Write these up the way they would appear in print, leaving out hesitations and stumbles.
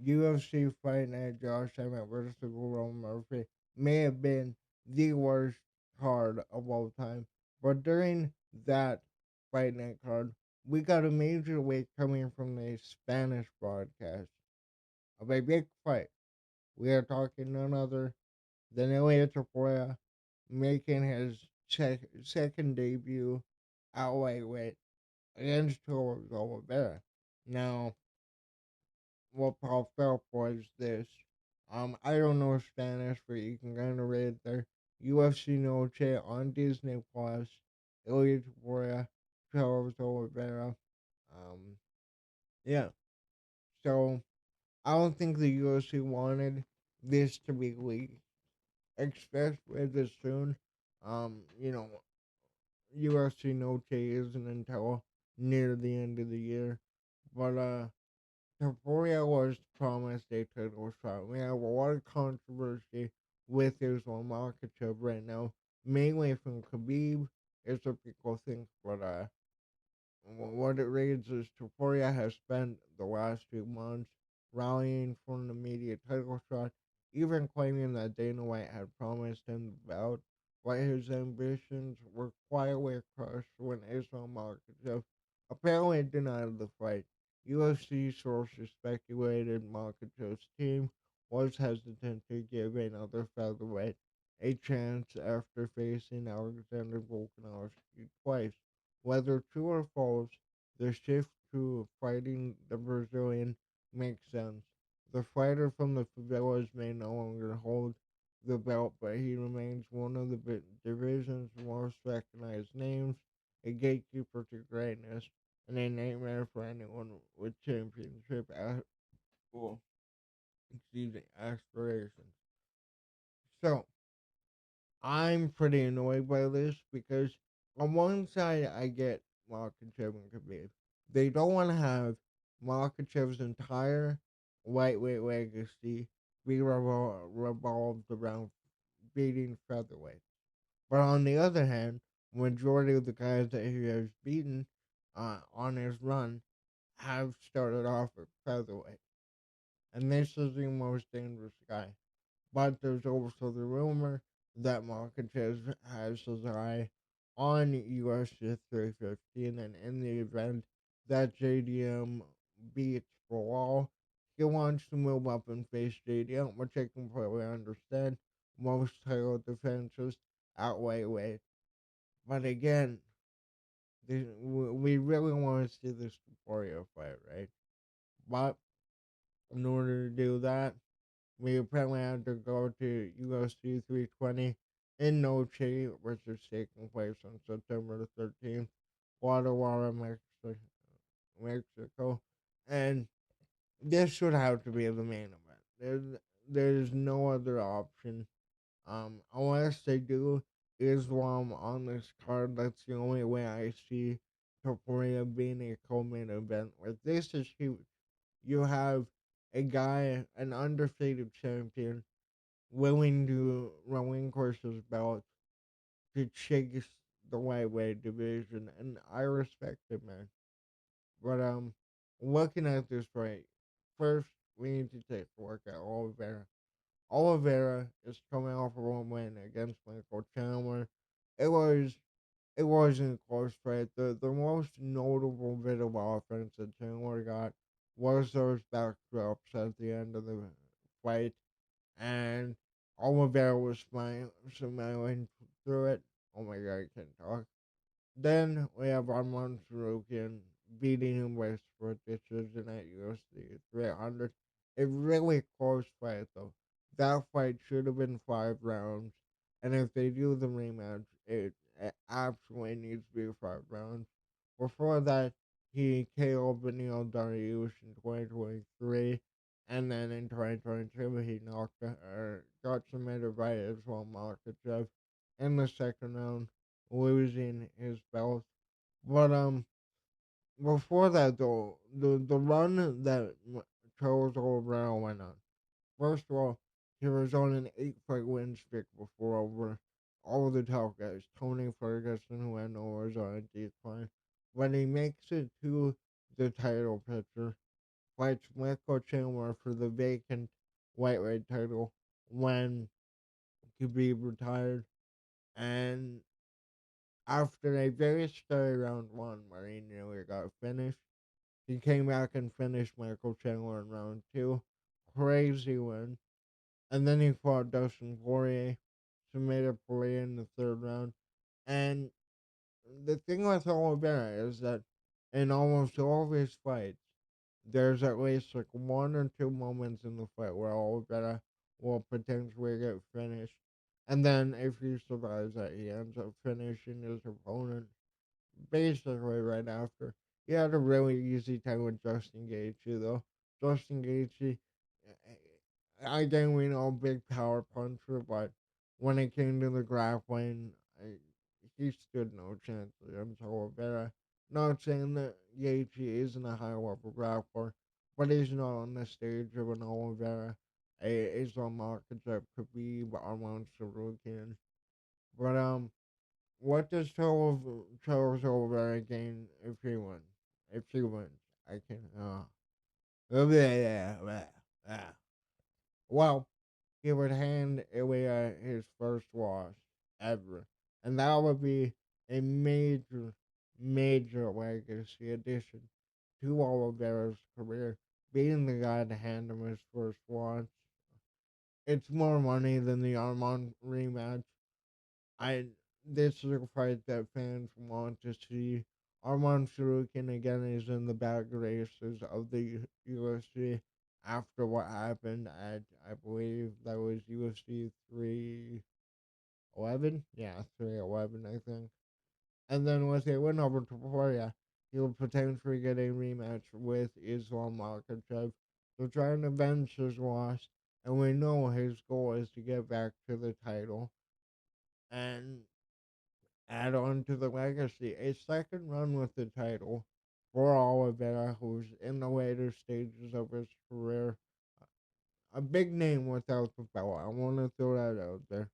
UFC Fight Night Josh Emmett versus Roman Murphy may have been the worst card of all time. But during that Fight Night card, we got a major weight coming from the Spanish broadcast of a big fight. We are talking none other than Ilia Topuria making his second debut at lightweight against Charles Oliveira. Now, what popped up was this. I don't know Spanish, but you can kind of read there. UFC NOCHE on Disney Plus. Ilia Topuria, Charles Oliveira. Um, yeah. So I don't think the UFC wanted this to be leaked, especially this soon. You know, UFC NOCHE isn't until near the end of the year, but Topuria was promised a title shot. We have a lot of controversy with Islam Makhachev right now, mainly from Khabib. Is what people think, but what it reads is Topuria has spent the last few months rallying for an immediate title shot, even claiming that Dana White had promised him the bout, but his ambitions were quietly crushed when Islam Makhachev apparently denied the fight. UFC sources speculated Makhachev's team was hesitant to give another featherweight a chance after facing Alexander Volkanovski twice. Whether true or false, the shift to fighting the Brazilian makes sense. The fighter from the favelas may no longer hold the belt, but he remains one of the division's most recognized names, a gatekeeper to greatness, and a nightmare for anyone with championship well, aspirations. So, I'm pretty annoyed by this because on one side I get Makachev and Khabib. They don't want to have Makachev's entire lightweight legacy be revolved around beating featherweight. But on the other hand, majority of the guys that he has beaten on his run have started off at featherweight. And this is the most dangerous guy. But there's also the rumor that Marquez has his eye on UFC 315, and in the event that JDM beats Bilal, he wants to move up and face JDM, which I completely understand. Most title defenses at lightweight. But again, we really want to see this Topuria fight, right? But in order to do that, we apparently had to go to UFC 320 in Noche, which is taking place on September the 13th, Guadalajara, Mexico. And this should have to be the main event. There's no other option. Unless they do Islam on this card, that's the only way I see Topuria being a co-main event. Like, this is huge. You have a guy, an undefeated champion, willing to relinquish his belt to chase the lightweight division, and I respect it, man. But looking at this fight, first we need to take a look at Oliveira. Oliveira is coming off a one win against Michael Chandler. It was it wasn't a close fight. The most notable bit of offense that Chandler got was those backdrops at the end of the fight, and Oliveira was smiling through it. Oh my god, I can't talk. Then we have Arman Sarukian beating him by split decision at UFC 300. A really close fight, though. That fight should have been 5 rounds, and if they do the rematch, it absolutely needs to be 5 rounds. Before that, he KO'd Benil Dariush in 2023, and then in 2022, he got submitted by Islam Makhachev in the second round, losing his belt. But before that though, the run that Charles Oliveira went on. First of all, he was on an 8 fight win streak before over all of the top guys. Tony Ferguson, who I know was on a decline, when he makes it to the title picture, fights Michael Chandler for the vacant lightweight title when Khabib retired. And after a very scary round one where he nearly got finished, he came back and finished Michael Chandler in round two. Crazy win. And then he fought Dustin Poirier, submitted Poirier in the third round. And the thing with Oliveira is that in almost all of his fights, there's at least like one or two moments in the fight where Oliveira will potentially get finished. And then if he survives that, he ends up finishing his opponent basically right after. He had a really easy time with Justin Gaethje though. Justin Gaethje, again we know big power puncher, but when it came to the grappling, he stood no chance against Oliveira. Not saying that Gaethje isn't a high level grappler, but he's not on the stage of an Oliveira, a Islam Makhachev, Khabib, Arman Sarukian. But what does Charles Oliveira gain if he wins? If he wins, I can. Well, he would hand Ilia his first loss ever, and that would be a major, major legacy addition to Oliveira's career. Being the guy to hand him his first loss, it's more money than the Armand rematch. I This is a fight that fans want to see. Arman Sarukian again is in the back races of the UFC after what happened at, I believe that was UFC 311. Yeah, 311 I think. And then with a win over Topuria, he'll potentially get a rematch with Islam Makhachev. So trying to avenge his loss, and we know his goal is to get back to the title. And add on to the legacy, a second run with the title for Oliveira, who's in the later stages of his career. A big name without the belt. I want to throw that out there.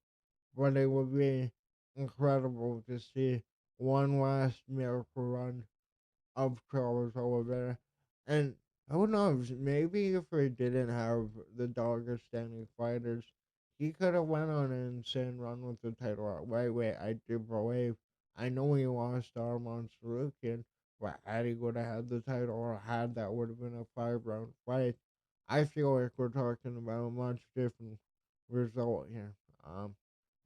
But it would be incredible to see one last miracle run of Charles Oliveira. And who knows, maybe if we didn't have the Dagestani fighters, he could have went on an insane run with the title at lightweight. I do believe. I know he lost to Arman Sarukian, but had he would have had the title or had that would have been a 5 round fight. I feel like we're talking about a much different result here. Um,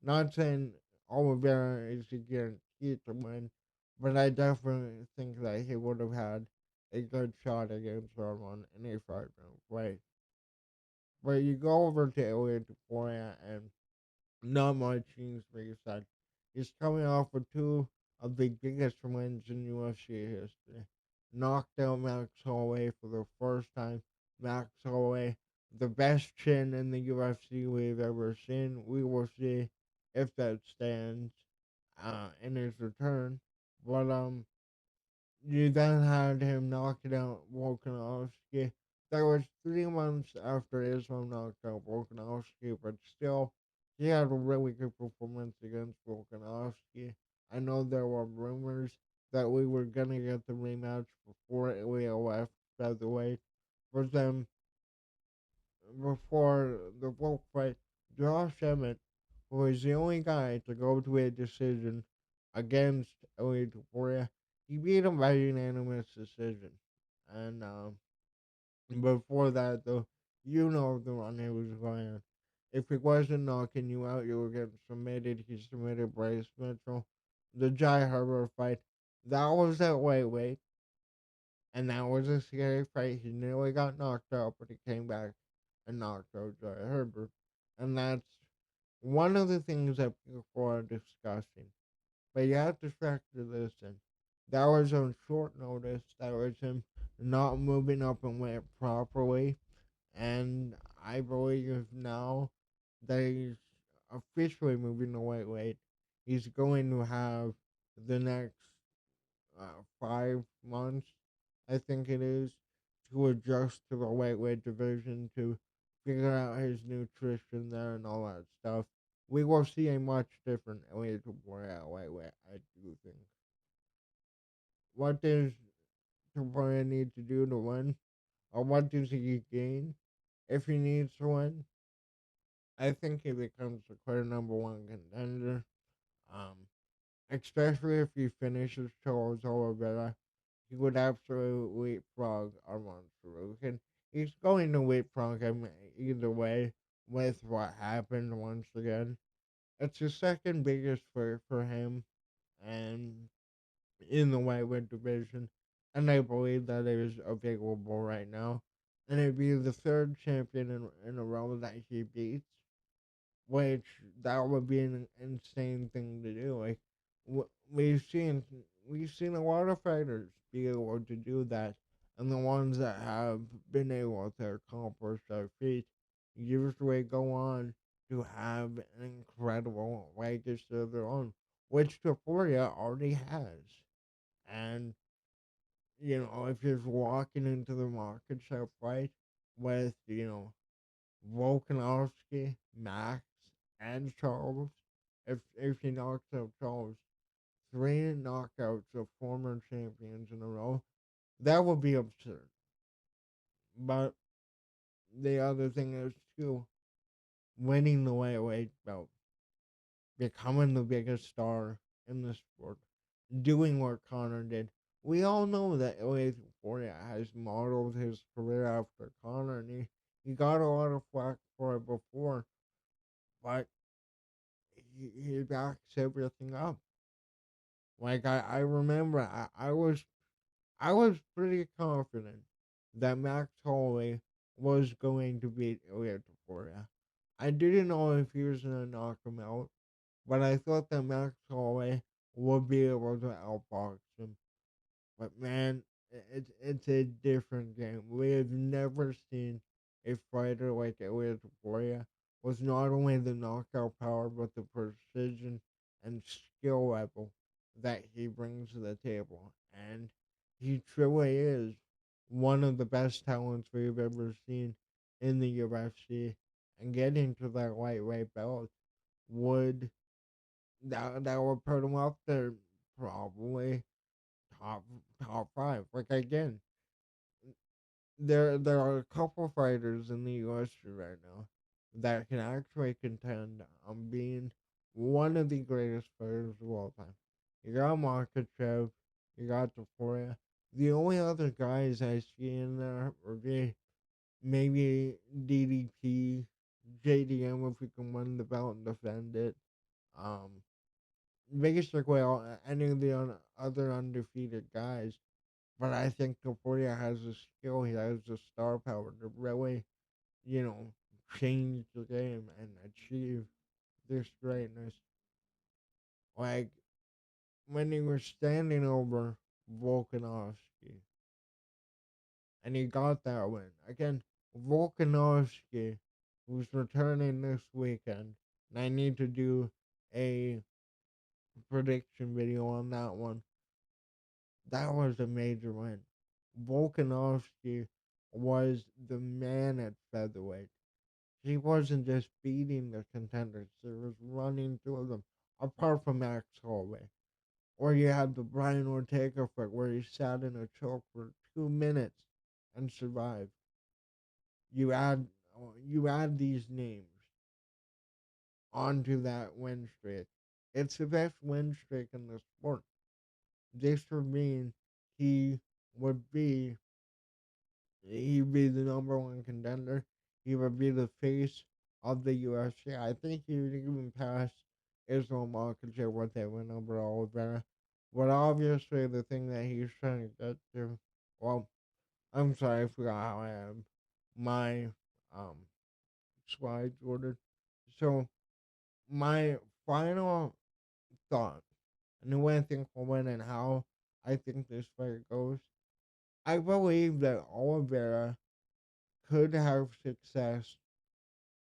Not saying Oliveira is a guarantee to win, but I definitely think that he would have had a good shot against Armon in a 5 round fight. But you go over to Ilia Topuria and not much needs to be said. He's coming off with two of the biggest wins in UFC history. Knocked out Max Holloway for the first time. Max Holloway, the best chin in the UFC we've ever seen. We will see if that stands in his return. But you then had him knocking out Volkanovski. That was 3 months after Islam knocked out Volkanovski, but still, he had a really good performance against Volkanovski. I know there were rumors that we were gonna get the rematch before Ilya left featherweight, but then before the Volk fight, Josh Emmett was the only guy to go to a decision against Ilia Topuria. He beat him by unanimous decision. And before that, though, you know the run he was going on. If he wasn't knocking you out, you were getting submitted. He submitted Bryce Mitchell. The Jai Herbert fight, that was at lightweight. And that was a scary fight. He nearly got knocked out, but he came back and knocked out Jai Herbert. And that's one of the things that people are discussing. But you have to factor this in. That was on short notice. That was him not moving up and weight properly. And I believe now that he's officially moving to lightweight, he's going to have the next 5 months, I think it is, to adjust to the lightweight division, to figure out his nutrition there and all that stuff. We will see a much different Elliot Topuria at lightweight, I do think. What does Topuria need to do to win? or what does he gain if he needs to win? I think he becomes a clear number one contender. Um, Especially if he finishes Charles Oliveira, he would absolutely leapfrog Armand Sarukian. He's going to leapfrog him either way with what happened once again. It's the second biggest for him and in the lightweight division, and I believe that it is available right now. And it'd be the third champion in a row that he beats, which that would be an insane thing to do. Like we've seen, we've seen a lot of fighters be able to do that, and the ones that have been able to accomplish that feat usually go on to have an incredible legacy of their own, which Topuria already has. And if you're walking into the market shop fight with Volkanovski, Max, and Charles. If he knocks out Charles, three knockouts of former champions in a row, that would be absurd. But the other thing is too, winning the lightweight belt, becoming the biggest star in the sport, doing what Connor did. We all know that Ilia Topuria has modeled his career after Connor, and he got a lot of flack for it before, but he backs everything up. Like I remember I was pretty confident that Max Holloway was going to beat Ilia Topuria. I didn't know if he was gonna knock him out, but I thought that Max Holloway would be able to outbox him. But man, it's a different game. We have never seen a fighter like Ilia Topuria with not only the knockout power but the precision and skill level that he brings to the table. And he truly is one of the best talents we've ever seen in the UFC. And getting to that lightweight belt would that would put him up there probably top top five. Like again, there are a couple fighters in the UFC right now that can actually contend on being one of the greatest fighters of all time. You got Makachev, you got Topuria. The only other guys I see in there would be maybe DDP, JDM if we can win the belt and defend it. Um, Basically, any of the other undefeated guys. But I think Topuria has the skill, he has the star power to really, you know, change the game and achieve this greatness. Like when he was standing over Volkanovski and he got that win. Again, Volkanovski, who's returning this weekend, and I need to do a prediction video on that one. That was a major win. Volkanovski was the man at featherweight. He wasn't just beating the contenders, he was running through them, apart from Max Holloway. Or you had the Brian Ortega fight where he sat in a choke for 2 minutes and survived. You add you add these names onto that win streak. It's the best win streak in the sport. This would mean he would be he'd be the number one contender. He would be the face of the UFC. I think he would even pass Israel Makhachev with that win over Oliveira. But obviously, the thing that he's trying to get to, well, I'm sorry, I forgot how I am. My um slides ordered. So my final thought, and the way I think will win and how I think this fight goes. I believe that Oliveira could have success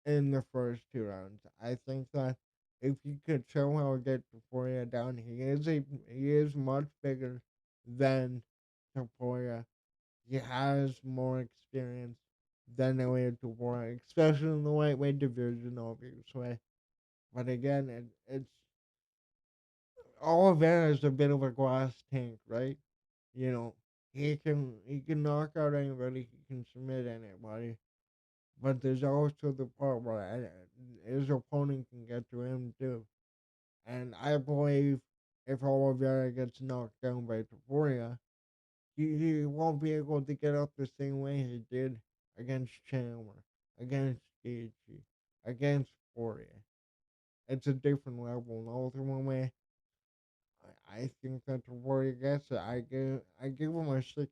in the first two rounds. I think that if he could show how to get Topuria down, he is much bigger than Topuria. He has more experience than Ilia Topuria, especially in the lightweight division, obviously. But again, it's Oliveira is a bit of a glass tank, right? You know, he can knock out anybody. He can submit anybody. But there's also the part where his opponent can get to him too. And I believe if Oliveira gets knocked down by Topuria, he won't be able to get up the same way he did against Chandler, against Gaethje, against Poirier. It's a different level, and ultimately, I think that Topuria gets it. I give him a 60%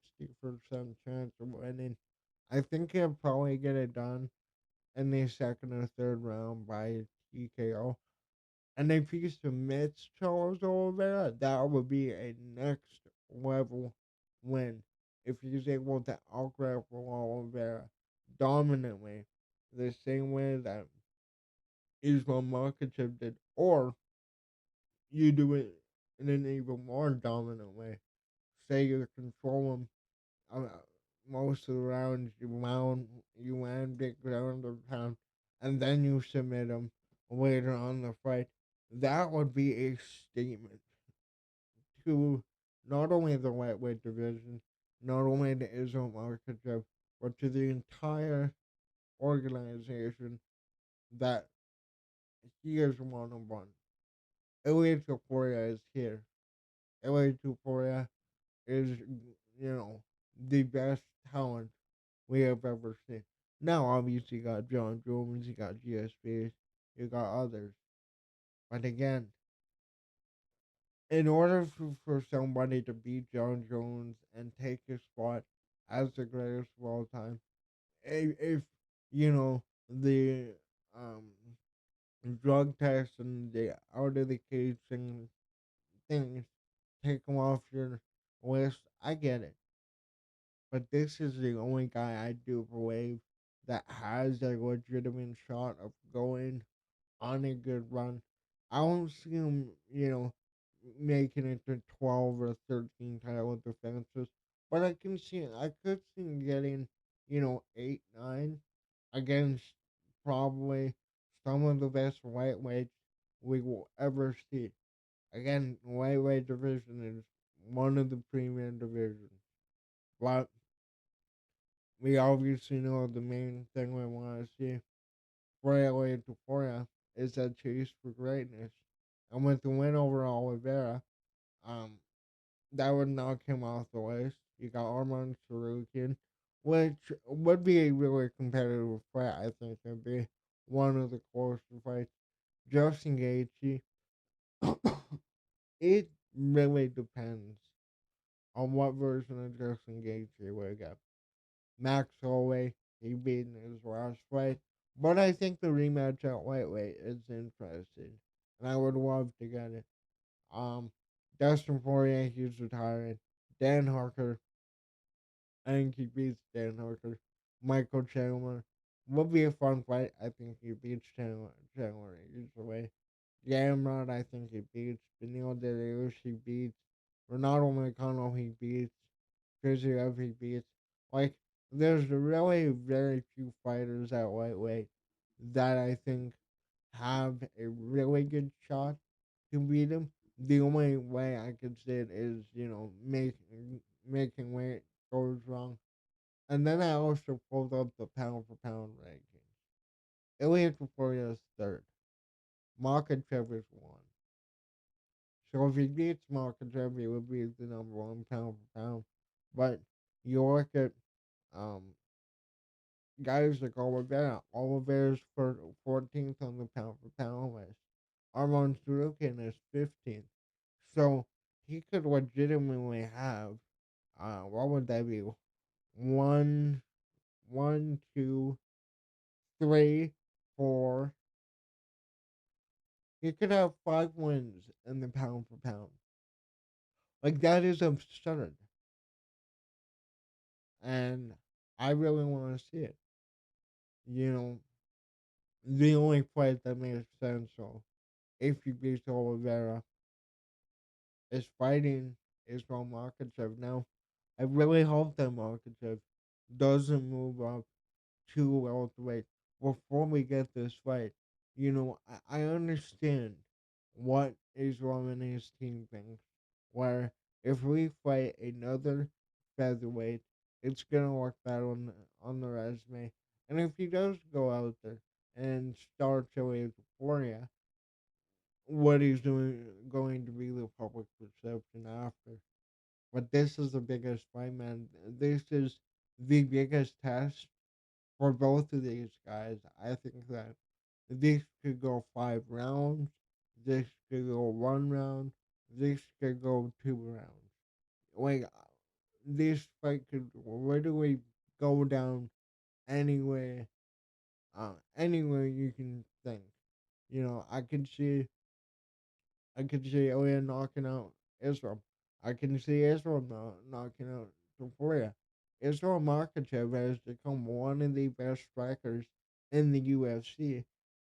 chance of winning. I think he'll probably get it done in the second or third round by TKO. And if he submits Charles Oliveira, that would be a next level win. If he's able to outgrapple Oliveira dominantly, the same way that Islam Makhachev did, or you do it in an even more dominant way. Say you control him uh, most of the rounds, you land big ground and pound, and then you submit him later on in the fight. That would be a statement to not only the lightweight division, not only to Islam Makhachev, but to the entire organization that he is one on one. Ilia Topuria is here. Ilia Topuria is, you know, the best talent we have ever seen. Now, obviously, you got John Jones, you got GSP, you got others. But again, in order for somebody to beat John Jones and take his spot as the greatest of all time, if you know the um, drug test and the out of the cage things take him off your list, I get it. But this is the only guy I do believe that has a legitimate shot of going on a good run. I don't see him, making it to 12 or 13 title defenses, but I could see him getting, 8, 9 against probably some of the best lightweights we will ever see. Again, lightweight division is one of the premium divisions, but we obviously know the main thing we want to see for LA Topuria is that chase for greatness. And with the win over Oliveira, um, that would knock him off the list. You got Arman Sarukian, which would be a really competitive fight. I think it'd be one of the closer fights. Justin Gaethje, it really depends on what version of Justin Gaethje we get. Max Holloway, he beat in his last fight. But I think the rematch at lightweight is interesting. And I would love to get it. Um, Dustin Poirier, he's retiring. Dan Harker, I think he beats Dan Harker. Michael Chandler would be a fun fight. I think he beats Chandler easily. Gamrot, I think he beats. Benil Dariush, he beats. Ronaldo McConnell, he beats. Fiziev, he beats. Like, there's really very few fighters at lightweight that I think have a really good shot to beat him. The only way I could say it is, making weight goes wrong. And then I also pulled up the pound for pound rankings. Ilia Topuria is third. Makhachev is one. So if he beats Makhachev, he would be the number one pound for pound. But you look at um, guys like Oliveira. Oliveira's for 14th on the pound for pound list. Arman Sarukian is 15th. So he could legitimately have, what would that be? One, one, two, three, four. He could have 5 wins in the pound for pound. Like, that is absurd. And I really want to see it. You know, the only fight that makes sense, so if he beats Oliveira, is fighting Islam Makhachev. Now, I really hope that Makhachev doesn't move up to welterweight before we get this fight. I understand what Islam and his team thinks. Where if we fight another featherweight, it's gonna look bad on the resume. And if he does go out there and start Ilia Topuria, what he's doing going to be the public perception after. But this is the biggest fight, man. This is the biggest test for both of these guys. I think that this could go 5 rounds. This could go 1 round. This could go 2 rounds. Like this fight could literally go down anywhere, anywhere you can think. I could see Ilya knocking out Israel. I can see Israel knocking out Topuria. Israel Makachev has become one of the best strikers in the UFC,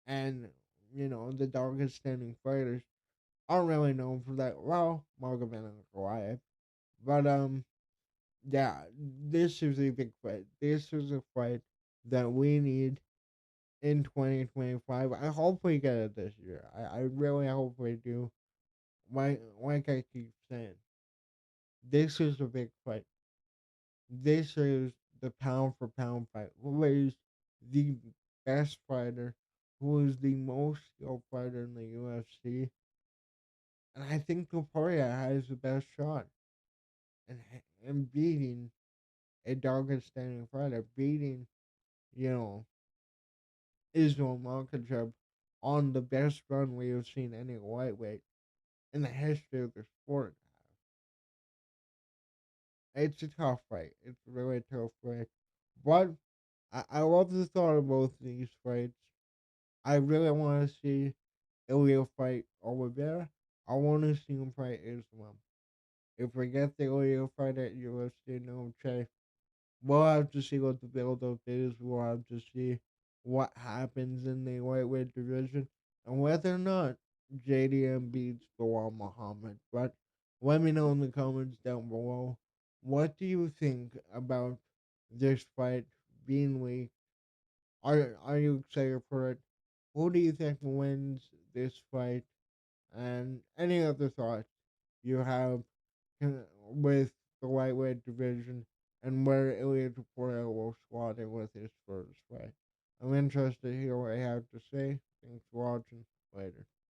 and the Dagestani fighters aren't really known for that. Well, Magomed and Goliath, but yeah, this is a big fight. This is a fight that we need in 2025. I hope we get it this year. I really hope we do. Like I keep saying, this is a big fight. This is the pound for pound fight. Who is the best fighter? Who is the most skilled fighter in the UFC? And I think Topuria has the best shot. And beating a Dagestani fighter, beating, you know, Islam Makhachev on the best run we have seen any lightweight in the history of the sport. It's a tough fight. It's a really tough fight. But I love the thought of both these fights. I really want to see Ilia fight Oliveira. I want to see him fight Islam. If we get the Ilia fight at UFC NOCHE, we'll have to see what the build up is. We'll have to see what happens in the lightweight division and whether or not JDM beats Bilal Muhammad. But let me know in the comments down below. What do you think about this fight being leaked? Are you excited for it? Who do you think wins this fight? And any other thoughts you have with the lightweight division and where Ilia Topuria will slot in with his first fight? I'm interested to hear what you have to say. Thanks for watching. Later.